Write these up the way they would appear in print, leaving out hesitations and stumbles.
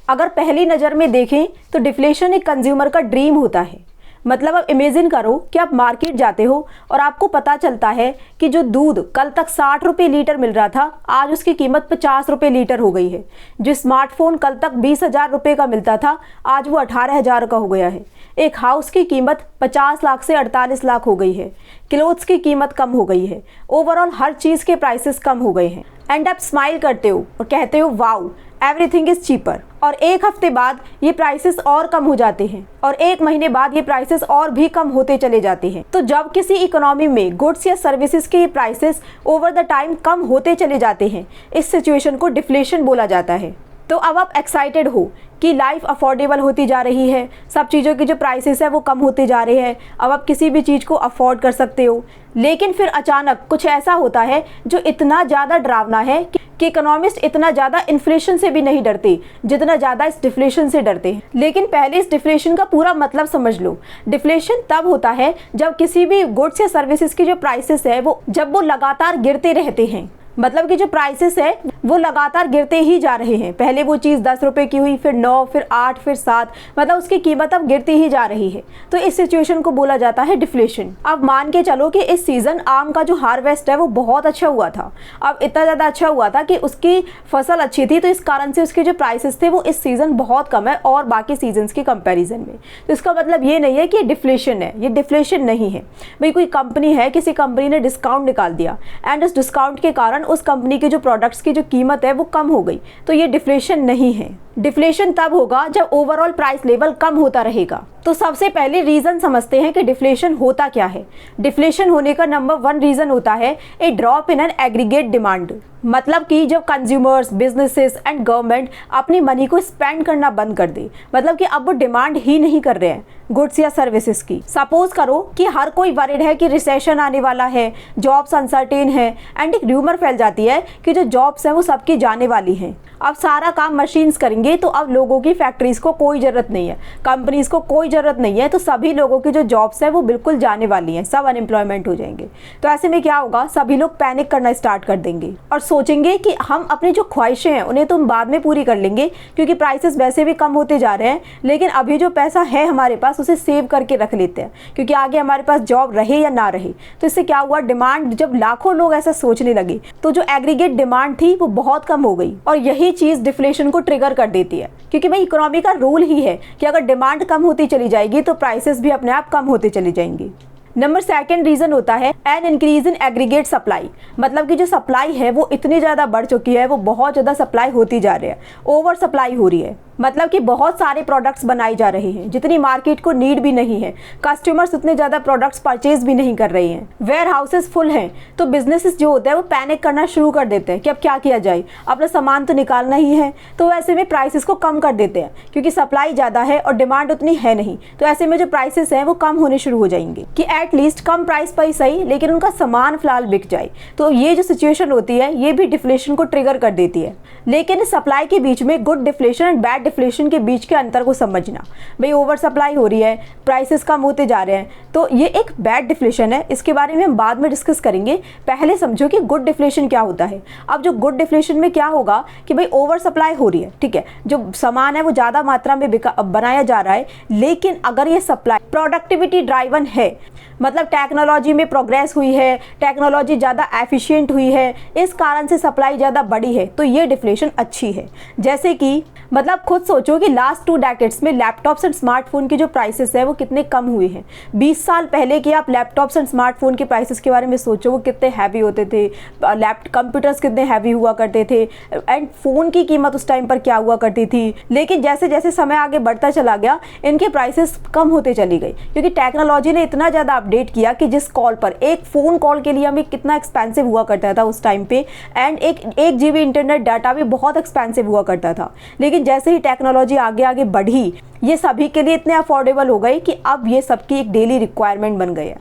अगर पहली नज़र में देखें तो डिफ्लेशन एक कंज्यूमर का ड्रीम होता है। मतलब अब इमेजिन करो कि आप मार्केट जाते हो और आपको पता चलता है कि जो दूध कल तक 60 रुपये लीटर मिल रहा था, आज उसकी कीमत 50 रुपये लीटर हो गई है। जो स्मार्टफोन कल तक 20,000 रुपये का मिलता था, आज वो 18,000 का हो गया है। एक हाउस की कीमत 50 लाख से 48 लाख हो गई है। क्लोथ्स की कीमत कम हो गई है। ओवरऑल हर चीज़ के प्राइसेस कम हो गए हैं। एंड आप स्माइल करते हो और कहते हो वाओ एवरीथिंग इज़ चीपर। और एक हफ्ते बाद ये प्राइसेस और कम हो जाते हैं और एक महीने बाद ये प्राइसेस और भी कम होते चले जाते हैं। तो जब किसी इकोनॉमी में गुड्स या सर्विसेज के प्राइसेस ओवर द टाइम कम होते चले जाते हैं, इस सिचुएशन को डिफ्लेशन बोला जाता है। तो अब आप एक्साइटेड हो कि लाइफ अफोर्डेबल होती जा रही है, सब चीज़ों की जो प्राइसेस है वो कम होते जा रहे हैं, अब आप किसी भी चीज़ को अफोर्ड कर सकते हो। लेकिन फिर अचानक कुछ ऐसा होता है जो इतना ज़्यादा डरावना है कि इकोनॉमिस्ट इतना ज़्यादा इन्फ्लेशन से भी नहीं डरते जितना ज़्यादा इस डिफ्लेशन से डरते हैं। लेकिन पहले इस डिफ्लेशन का पूरा मतलब समझ लो। डिफ्लेशन तब होता है जब किसी भी गुड्स या सर्विसेज की जो प्राइसेस है वो लगातार गिरते रहते हैं। मतलब कि जो प्राइसेस है वो लगातार गिरते ही जा रहे हैं। पहले वो चीज़ 10 रुपये की हुई, फिर 9, फिर 8, फिर 7, मतलब उसकी कीमत अब गिरती ही जा रही है। तो इस सिचुएशन को बोला जाता है डिफ्लेशन। अब मान के चलो कि इस सीज़न आम का जो हार्वेस्ट है वो बहुत अच्छा हुआ था। अब इतना ज़्यादा अच्छा हुआ था कि उसकी फसल अच्छी थी, तो इस कारण से उसके जो प्राइसेस थे वो इस सीज़न बहुत कम है और बाकी सीजन्स के कंपेरिजन में। तो इसका मतलब ये नहीं है कि ये डिफ्लेशन है, ये डिफ्लेशन नहीं है। भाई कोई कंपनी है, किसी कंपनी ने डिस्काउंट निकाल दिया एंड उस डिस्काउंट के कारण उस कंपनी के जो प्रोडक्ट्स की जो कीमत है वो कम हो गई, तो ये डिफ्लेशन नहीं है। डिफ्लेशन तब होगा जब ओवरऑल प्राइस लेवल कम होता रहेगा। तो सबसे पहले रीज़न समझते हैं कि डिफ्लेशन होता क्या है। डिफ्लेशन होने का नंबर 1 रीज़न होता है a drop in an aggregate demand. मतलब कि जब कंज्यूमर्स, बिजनेसेस एंड गवर्नमेंट अपनी मनी को स्पेंड करना बंद कर दे, मतलब कि अब वो डिमांड ही नहीं कर रहे हैं गुड्स या सर्विसेज की। सपोज करो कि हर कोई वरिड है कि रिसेशन आने वाला है, जॉब्स अनसर्टेन है एंड एक र्यूमर फैल जाती है कि जो जॉब्स हैं वो सबकी जाने वाली हैं। अब सारा काम मशीन्स करेंगे तो अब लोगों की फैक्ट्रीज को कोई ज़रूरत नहीं है, कंपनीज को कोई ज़रूरत नहीं है, तो सभी लोगों की जो जॉब्स है वो बिल्कुल जाने वाली हैं, सब अनएम्प्लॉयमेंट हो जाएंगे। तो ऐसे में क्या होगा, सभी लोग पैनिक करना स्टार्ट कर देंगे और सोचेंगे कि हम अपनी जो ख्वाहिशें हैं उन्हें तो हम बाद में पूरी कर लेंगे क्योंकि प्राइसेस वैसे भी कम होते जा रहे हैं, लेकिन अभी जो पैसा है हमारे पास उसे सेव करके रख लेते हैं क्योंकि आगे हमारे पास जॉब रहे या ना रहे। तो इससे क्या हुआ, डिमांड, जब लाखों लोग ऐसा सोचने लगे तो जो एग्रीगेट डिमांड थी वो बहुत कम हो गई और यही चीज़ डिफ्लेशन को ट्रिगर कर देती है क्योंकि भाई इकोनॉमी का रूल ही है कि अगर डिमांड कम होती चली जाएगी तो प्राइसेस भी अपने आप कम होते चली जाएंगी। नंबर 2 रीज़न होता है an increase in aggregate supply. मतलब कि जो सप्लाई है वो इतनी ज़्यादा बढ़ चुकी है, वो बहुत ज़्यादा सप्लाई होती जा रही है, ओवर सप्लाई हो रही है। मतलब कि बहुत सारे प्रोडक्ट्स बनाए जा रहे हैं जितनी मार्केट को नीड भी नहीं है, कस्टमर्स उतने ज़्यादा प्रोडक्ट्स परचेज भी नहीं कर रहे हैं, वेयर हाउसेस फुल हैं। तो बिजनेसेस जो होते हैं वो पैनिक करना शुरू कर देते हैं कि अब क्या किया जाए, अपना सामान तो निकालना ही है। तो ऐसे में प्राइसेस को कम कर देते हैं क्योंकि सप्लाई ज़्यादा है और डिमांड उतनी है नहीं। तो ऐसे में जो प्राइसेस हैं वो कम होने शुरू हो जाएंगे कि एटलीस्ट कम प्राइस पर ही सही लेकिन उनका सामान फिलहाल बिक जाए। तो ये जो सिचुएशन होती है ये भी डिफ्लेशन को ट्रिगर कर देती है। लेकिन सप्लाई के बीच में good deflation and bad deflation के बीच के अंतर को समझना। भाई ओवर सप्लाई हो रही है, प्राइसेस कम होते जा रहे हैं, तो ये एक बैड डिफ्लेशन है। इसके बारे में हम बाद में डिस्कस करेंगे। पहले समझो कि गुड डिफ्लेशन क्या होता है। अब जो गुड डिफ्लेशन में क्या होगा कि भाई ओवर सप्लाई हो रही है, ठीक है, जो सामान है वो ज़्यादा मात्रा में बनाया जा रहा है, लेकिन अगर ये सप्लाई प्रोडक्टिविटी ड्राइवन है, मतलब टेक्नोलॉजी में प्रोग्रेस हुई है, टेक्नोलॉजी ज़्यादा एफिशिएंट हुई है, इस कारण से सप्लाई ज़्यादा बढ़ी है, तो ये डिफ्लेशन अच्छी है। जैसे कि मतलब खुद सोचो कि लास्ट 2 डेकेड्स में लैपटॉप्स एंड स्मार्टफोन की जो प्राइसेस है वो कितने कम हुए हैं। 20 साल पहले के आप लैपटॉप्स एंड स्मार्टफोन के प्राइसेस के बारे में सोचो, वो कितने हैवी होते थे, कंप्यूटर्स कितने हैवी हुआ करते थे एंड फ़ोन की कीमत उस टाइम पर क्या हुआ करती थी। लेकिन जैसे जैसे समय आगे बढ़ता चला गया इनके प्राइसेस कम होते चली गई क्योंकि टेक्नोलॉजी ने इतना ज़्यादा अपडेट किया कि जिस कॉल पर, एक फ़ोन कॉल के लिए हमें कितना एक्सपेंसिव हुआ करता था उस टाइम पे, एंड एक GB इंटरनेट डाटा भी बहुत एक्सपेंसिव हुआ करता था। लेकिन जैसे ही टेक्नोलॉजी आगे आगे बढ़ी ये सभी के लिए इतने अफोर्डेबल हो गए कि अब ये सबकी एक डेली रिक्वायरमेंट बन गई है।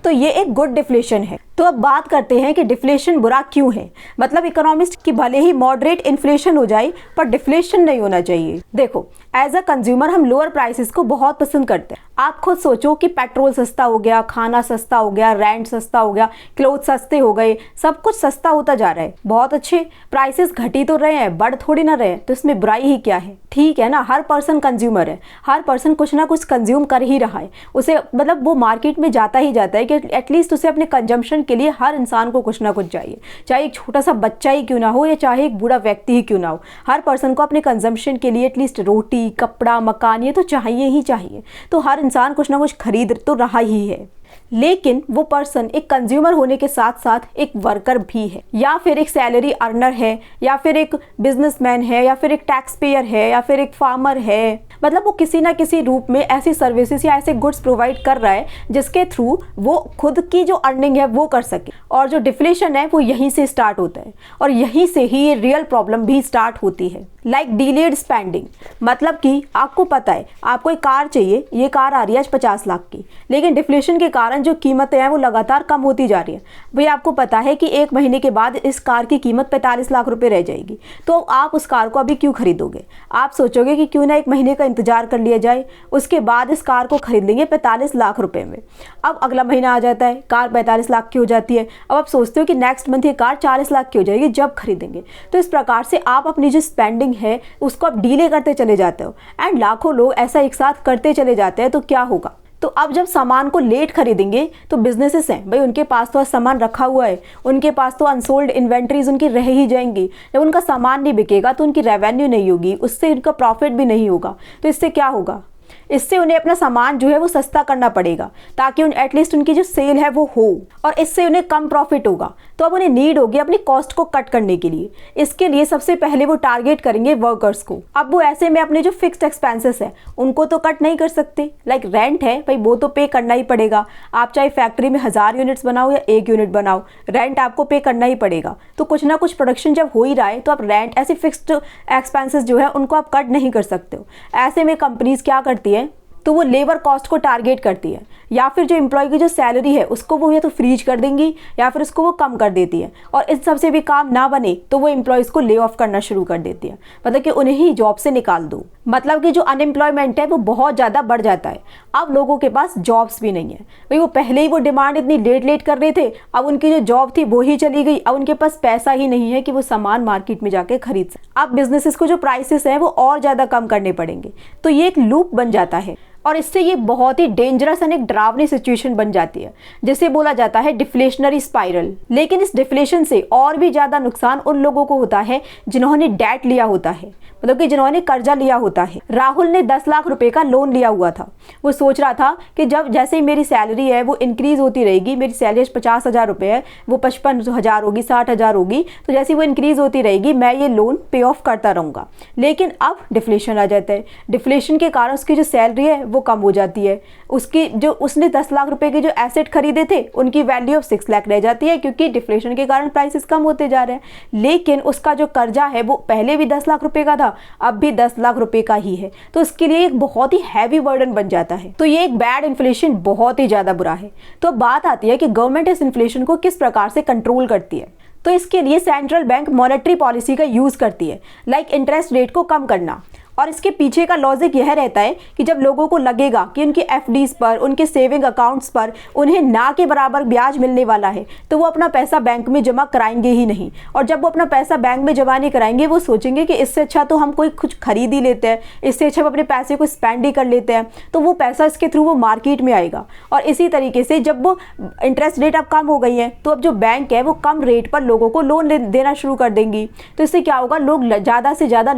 तो ये एक गुड डिफ्लेशन है। तो अब बात करते हैं कि डिफ्लेशन बुरा क्यों है। मतलब इकोनॉमिस्ट की भले ही मॉडरेट इन्फ्लेशन हो जाए पर डिफ्लेशन नहीं होना चाहिए। देखो, एज अ कंज्यूमर हम लोअर प्राइसेस को बहुत पसंद करते हैं। आप खुद सोचो कि पेट्रोल सस्ता हो गया, खाना सस्ता हो गया, रेंट सस्ता हो गया, क्लोथ सस्ते हो गए, सब कुछ सस्ता होता जा रहा है। बहुत अच्छे, प्राइसेस घट ही तो रहे हैं, बढ़ थोड़ी ना रहे, तो इसमें बुराई ही क्या है। ठीक है ना, हर पर्सन कंज्यूमर है, हर पर्सन कुछ ना कुछ कंज्यूम कर ही रहा है। उसे मतलब वो मार्केट में जाता ही जाता है कि एटलीस्ट उसे अपने कंजम्पशन के लिए हर इंसान को कुछ ना कुछ चाहिए, चाहे एक छोटा सा बच्चा ही क्यों ना हो या चाहे एक बूढ़ा व्यक्ति ही क्यों ना हो। हर पर्सन को अपने कंजम्पशन के लिए एटलीस्ट रोटी, कपड़ा, मकान, ये तो चाहिए ही चाहिए। तो हर इंसान कुछ ना कुछ खरीद तो रहा ही है। लेकिन वो पर्सन एक कंज्यूमर होने के साथ साथ एक वर्कर भी है, या फिर एक सैलरी अर्नर है, या फिर एक बिजनेसमैन है, या फिर एक टैक्स पेयर है, या फिर एक फार्मर है। मतलब वो किसी ना किसी रूप में ऐसी सर्विसेज या ऐसे गुड्स प्रोवाइड कर रहा है जिसके थ्रू वो खुद की जो अर्निंग है वो कर सके। और जो डिफ्लेशन है वो यहीं से स्टार्ट होता है और यहीं से ही ये रियल प्रॉब्लम भी स्टार्ट होती है। लाइक डिलेड स्पेंडिंग, मतलब कि आपको पता है आपको एक कार चाहिए, ये कार आ रही है आज 50 लाख की, लेकिन डिफ्लेशन के कारण जो कीमतें हैं वो लगातार कम होती जा रही है। भाई आपको पता है कि एक महीने के बाद इस कार की कीमत 45 लाख रुपए रह जाएगी, तो आप उस कार को अभी क्यों खरीदोगे? आप सोचोगे कि क्यों ना एक महीने का इंतजार कर लिया जाए, उसके बाद इस कार को खरीद लेंगे 45 लाख रुपए में। अब अगला महीना आ जाता है, कार 45 लाख की हो जाती है। अब आप सोचते हो कि नेक्स्ट मंथ ये कार 40 लाख की हो जाएगी जब खरीदेंगे। तो इस प्रकार से आप अपनी जो स्पेंडिंग है उसको आप डीले करते चले जाते हो एंड लाखों लोग ऐसा एक साथ करते चले जाते हैं। तो क्या होगा? तो अब जब सामान को लेट खरीदेंगे तो बिजनेसेस हैं भाई, उनके पास तो सामान रखा हुआ है, उनके पास तो अनसोल्ड इन्वेंट्रीज उनकी रह ही जाएंगी। जब उनका सामान नहीं बिकेगा तो उनकी रेवेन्यू नहीं होगी, उससे उनका प्रॉफिट भी नहीं होगा। तो इससे क्या होगा? इससे उन्हें अपना सामान जो है वो सस्ता करना पड़ेगा ताकि एटलीस्ट उनकी जो सेल है वो हो, और इससे उन्हें कम प्रॉफिट होगा। तो अब उन्हें नीड होगी अपनी कॉस्ट को कट करने के लिए। इसके लिए सबसे पहले वो टारगेट करेंगे वर्कर्स को। अब वो ऐसे में अपने जो फिक्स्ड एक्सपेंसेस है उनको तो कट नहीं कर सकते। लाइक रेंट है भाई, वो तो पे करना ही पड़ेगा। आप चाहे फैक्ट्री में 1000 यूनिट्स बनाओ या 1 यूनिट बनाओ, रेंट आपको पे करना ही पड़ेगा। तो कुछ ना कुछ प्रोडक्शन जब हो ही रहा है तो आप रेंट, ऐसे फिक्स्ड एक्सपेंसेस जो है उनको आप कट नहीं कर सकते हो। ऐसे में कंपनीज क्या करती है, तो वो लेबर कॉस्ट को टारगेट करती है, या फिर जो एम्प्लॉय की जो सैलरी है उसको वो या तो फ्रीज कर देंगी या फिर उसको वो कम कर देती है। और इस सब से भी काम ना बने तो वो एम्प्लॉयज़ को ले ऑफ करना शुरू कर देती है, मतलब कि उन्हें ही जॉब से निकाल दो। मतलब कि जो अनएम्प्लॉयमेंट है वो बहुत ज़्यादा बढ़ जाता है। अब लोगों के पास जॉब्स भी नहीं है भाई, वो पहले ही वो डिमांड इतनी लेट कर रहे थे, अब उनकी जो जॉब थी वो ही चली गई। अब उनके पास पैसा ही नहीं है कि वो सामान मार्केट में जाके खरीद सके। अब बिजनेसेस को जो प्राइसेस हैं वो और ज़्यादा कम करने पड़ेंगे। तो ये एक लूप बन जाता है और इससे ये बहुत ही डेंजरस एंड एक डरावनी सिचुएशन बन जाती है, जिसे बोला जाता है डिफ्लेशनरी स्पाइरल। लेकिन इस डिफ्लेशन से और भी ज़्यादा नुकसान उन लोगों को होता है जिन्होंने डेट लिया होता है, मतलब कि जिन्होंने कर्जा लिया होता है। राहुल ने 10 लाख रुपए का लोन लिया हुआ था। वो सोच रहा था कि जब जैसे ही मेरी सैलरी है वो इंक्रीज होती रहेगी, मेरी सैलरी 50,000 रुपये है, वो 55,000 होगी, 60,000 होगी, तो जैसे वो इंक्रीज होती रहेगी मैं ये लोन पे ऑफ करता रहूँगा। लेकिन अब डिफ्लेशन आ जाता है। डिफ्लेशन के कारण उसकी जो सैलरी है वो कम हो जाती है। उसकी जो उसने 10 लाख रुपए के जो एसेट खरीदे थे उनकी वैल्यू अब 6 लाख रह जाती है, क्योंकि डिफ्लेशन के कारण प्राइसेस कम होते जा रहे हैं। लेकिन उसका जो कर्जा है वो पहले भी 10 लाख रुपए का था, अब भी 10 लाख रुपए का ही है। तो इसके लिए एक बहुत ही हैवी बर्डन बन जाता है। तो ये एक बैड इन्फ्लेशन बहुत ही ज़्यादा बुरा है। तो अब बात आती है कि गवर्नमेंट इस इन्फ्लेशन को किस प्रकार से कंट्रोल करती है। तो इसके लिए सेंट्रल बैंक मॉनेटरी पॉलिसी का यूज़ करती है, लाइक इंटरेस्ट रेट को कम करना। और इसके पीछे का लॉजिक यह रहता है कि जब लोगों को लगेगा कि उनके एफडीज पर, उनके सेविंग अकाउंट्स पर उन्हें ना के बराबर ब्याज मिलने वाला है, तो वो अपना पैसा बैंक में जमा कराएंगे ही नहीं। और जब वो अपना पैसा बैंक में जमा नहीं कराएंगे, वो सोचेंगे कि इससे अच्छा तो हम कोई कुछ खरीद ही लेते हैं, इससे अच्छा हम अपने पैसे को स्पेंड ही कर लेते हैं। तो वो पैसा इसके थ्रू वो मार्केट में आएगा। और इसी तरीके से जब वो इंटरेस्ट रेट अब कम हो गई है तो अब जो बैंक है वो कम रेट पर लोगों को लोन देना शुरू कर देंगी। तो इससे क्या होगा, लोग ज़्यादा से ज़्यादा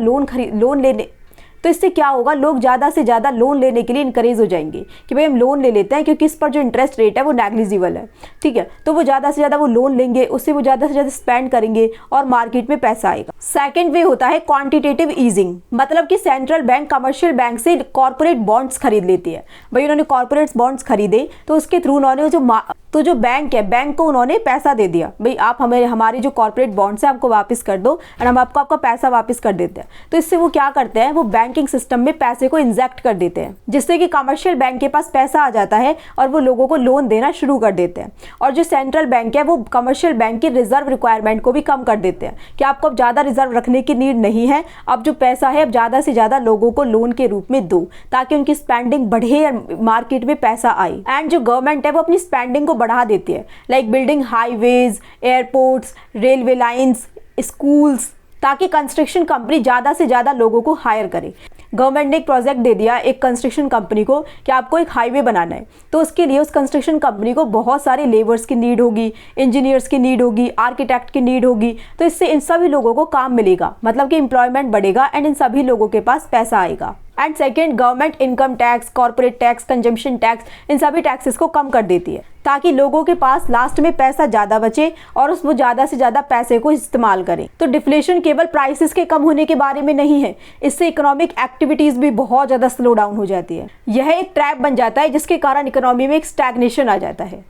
लोग ज़्यादा से ज़्यादा लोन लेने के लिए इनकरेज हो जाएंगे कि भाई हम लोन ले लेते हैं, क्योंकि इस पर जो इंटरेस्ट रेट है वो नेग्लिजिबल है, ठीक है। तो वो ज़्यादा से ज़्यादा वो लोन लेंगे, उससे वो ज़्यादा से ज़्यादा स्पेंड करेंगे और मार्केट में पैसा आएगा। सेकेंड वे होता है क्वांटिटेटिव ईजिंग, मतलब कि सेंट्रल बैंक कमर्शियल बैंक से कॉर्पोरेट बॉन्ड्स खरीद लेती है। भाई उन्होंने कॉर्पोरेट बॉन्ड्स खरीदे तो उसके थ्रू उन्होंने जो बैंक है, बैंक को उन्होंने पैसा दे दिया, भाई आप हमारी जो कॉर्पोरेट बॉन्ड्स है आपको वापस कर दो और हम आपको आपका पैसा वापस कर देते हैं। तो इससे वो क्या करते हैं, वो बैंक बैंकिंग सिस्टम में पैसे को इंजेक्ट कर देते हैं, जिससे कि कमर्शियल बैंक के पास पैसा आ जाता है और वो लोगों को लोन देना शुरू कर देते हैं। और जो सेंट्रल बैंक है वो कमर्शियल बैंक की रिजर्व रिक्वायरमेंट को भी कम कर देते हैं कि आपको अब ज़्यादा रिजर्व रखने की नीड नहीं है, अब जो पैसा है अब ज़्यादा से ज़्यादा लोगों को लोन के रूप में दो ताकि उनकी स्पेंडिंग बढ़े, मार्केट में पैसा आए। एंड जो गवर्नमेंट है वो अपनी स्पेंडिंग को बढ़ा देती है, like building highways, airports, railway lines, schools, ताकि कंस्ट्रक्शन कंपनी ज़्यादा से ज़्यादा लोगों को हायर करे। गवर्नमेंट ने एक प्रोजेक्ट दे दिया एक कंस्ट्रक्शन कंपनी को कि आपको एक हाईवे बनाना है, तो उसके लिए उस कंस्ट्रक्शन कंपनी को बहुत सारे लेबर्स की नीड होगी, इंजीनियर्स की नीड होगी, आर्किटेक्ट की नीड होगी। तो इससे इन सभी लोगों को काम मिलेगा, मतलब कि एम्प्लॉयमेंट बढ़ेगा एंड इन सभी लोगों के पास पैसा आएगा। And second, government income tax, corporate tax, consumption tax, इन सभी टैक्सेस को कम कर देती है ताकि लोगों के पास लास्ट में पैसा ज़्यादा बचे और वो ज़्यादा से ज़्यादा पैसे को इस्तेमाल करें। तो डिफ्लेशन केवल प्राइसेस के कम होने के बारे में नहीं है, इससे इकोनॉमिक एक्टिविटीज़ भी बहुत ज़्यादा स्लो डाउन हो जाती है। यह एक ट्रैप बन जाता है जिसके कारण इकोनॉमी में एक स्टैग्नेशन आ जाता है।